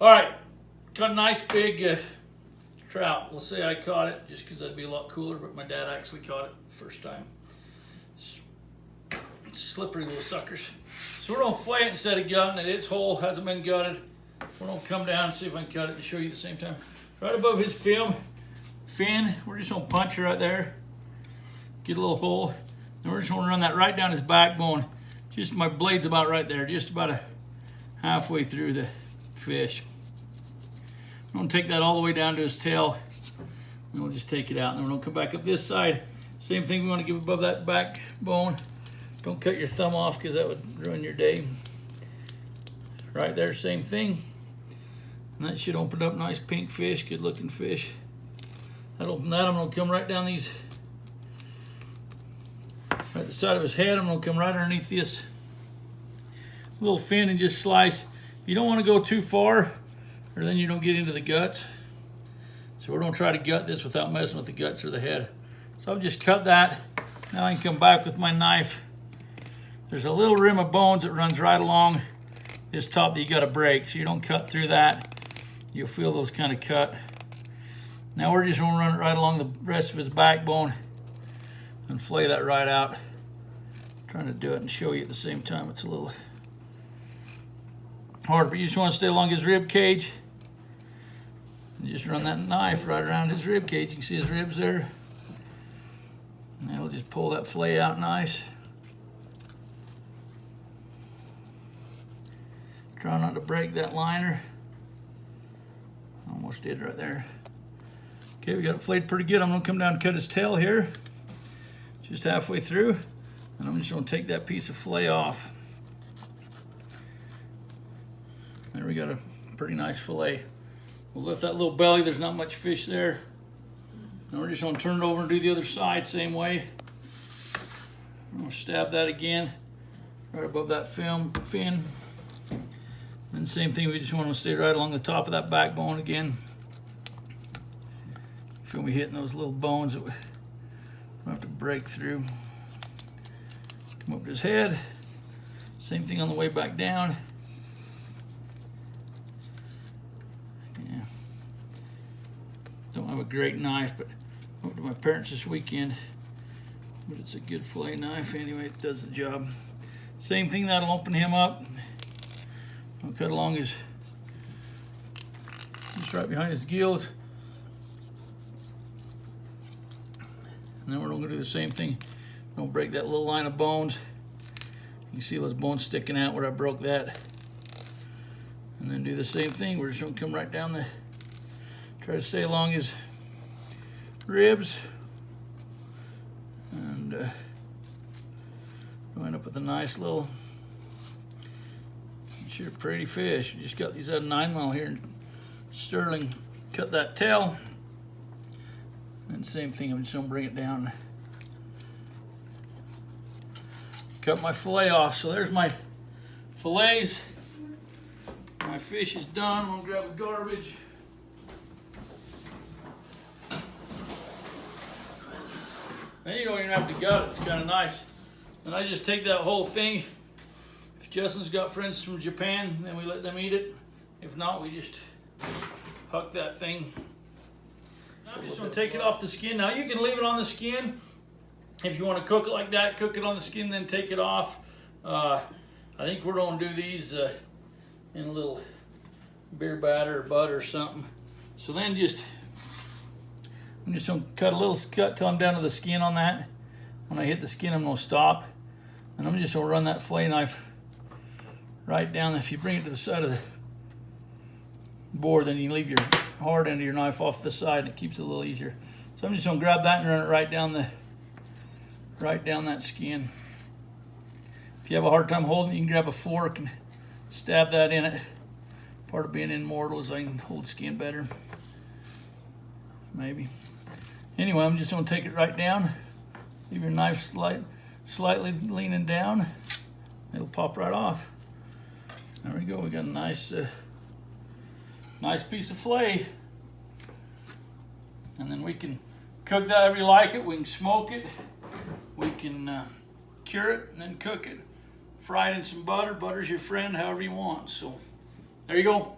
All right, got a nice big trout. We'll say I caught it just because that'd be a lot cooler, but my dad actually caught it first time. Slippery little suckers. So we're gonna fillet it instead of gutting it. Its hole hasn't been gutted. We're gonna come down and see if I can cut it and show you at the same time. Right above his fin, we're just gonna punch it right there. Get a little hole. Then we're just gonna run that right down his backbone. Just my blade's about right there, just about halfway through the fish. I'm gonna take that all the way down to his tail, and we'll just take it out. And then we're gonna come back up this side. Same thing, we wanna give above that backbone. Don't cut your thumb off because that would ruin your day. Right there, same thing. And that should open up nice pink fish, good looking fish. That'll open that. I'm gonna come right down these, right the side of his head. I'm gonna come right underneath this little fin and just slice. You don't wanna go too far or then you don't get into the guts. So we're gonna try to gut this without messing with the guts or the head. So I'll just cut that. Now I can come back with my knife. There's a little rim of bones that runs right along this top that you gotta break, so you don't cut through that. You'll feel those kind of cut. Now we're just gonna run it right along the rest of his backbone and fillet that right out. I'm trying to do it and show you at the same time. It's a little hard, but you just wanna stay along his rib cage. And just run that knife right around his rib cage. You can see his ribs there. And we'll just pull that fillet out nice. Try not to break that liner. Almost did right there. Okay, we got it filleted pretty good. I'm gonna come down and cut his tail here, just halfway through, and I'm just gonna take that piece of fillet off. There we got a pretty nice fillet. We'll lift that little belly. There's not much fish there. Now we're just gonna turn it over and do the other side same way. I'm gonna stab that again, right above that fin. And same thing, we just want to stay right along the top of that backbone again. Feel me hitting those little bones that we don't have to break through. Come up to his head. Same thing on the way back down. Yeah. Don't have a great knife, but I went to my parents this weekend. But it's a good fillet knife anyway, it does the job. Same thing, that'll open him up. I'll cut along his, just right behind his gills. And then we're gonna do the same thing. Don't break that little line of bones. You can see those bones sticking out where I broke that. And then do the same thing. We're just gonna come right down the, try to stay along his ribs. And wind up with a nice little, sure pretty fish. You just got these out of 9 mile here in Sterling. Cut that tail. And same thing, I'm just gonna bring it down. Cut my fillet off. So there's my fillets. My fish is done. I'm gonna grab a garbage. And you don't even have to gut it, it's kind of nice. And I just take that whole thing. If Justin's got friends from Japan, then we let them eat it. If not, we just huck that thing. I'm just gonna take it off the skin. Now you can leave it on the skin. If you wanna cook it like that, cook it on the skin, then take it off. I think we're gonna do these in a little beer batter or butter or something. So then I'm just gonna cut a little cut till I'm down to the skin on that. When I hit the skin, I'm gonna stop. And I'm just gonna run that fillet knife right down. If you bring it to the side of the board, then you leave your hard end of your knife off the side and it keeps it a little easier. So I'm just gonna grab that and run it right down that skin. If you have a hard time holding it, you can grab a fork and stab that in it. Part of being immortal is I can hold skin better. Maybe. Anyway, I'm just gonna take it right down. Leave your knife slightly leaning down. It'll pop right off. There we go. We got a nice piece of fillet. And then we can cook that however you like it. We can smoke it. We can cure it and then cook it. Fry it in some butter. Butter's your friend, however you want. So there you go.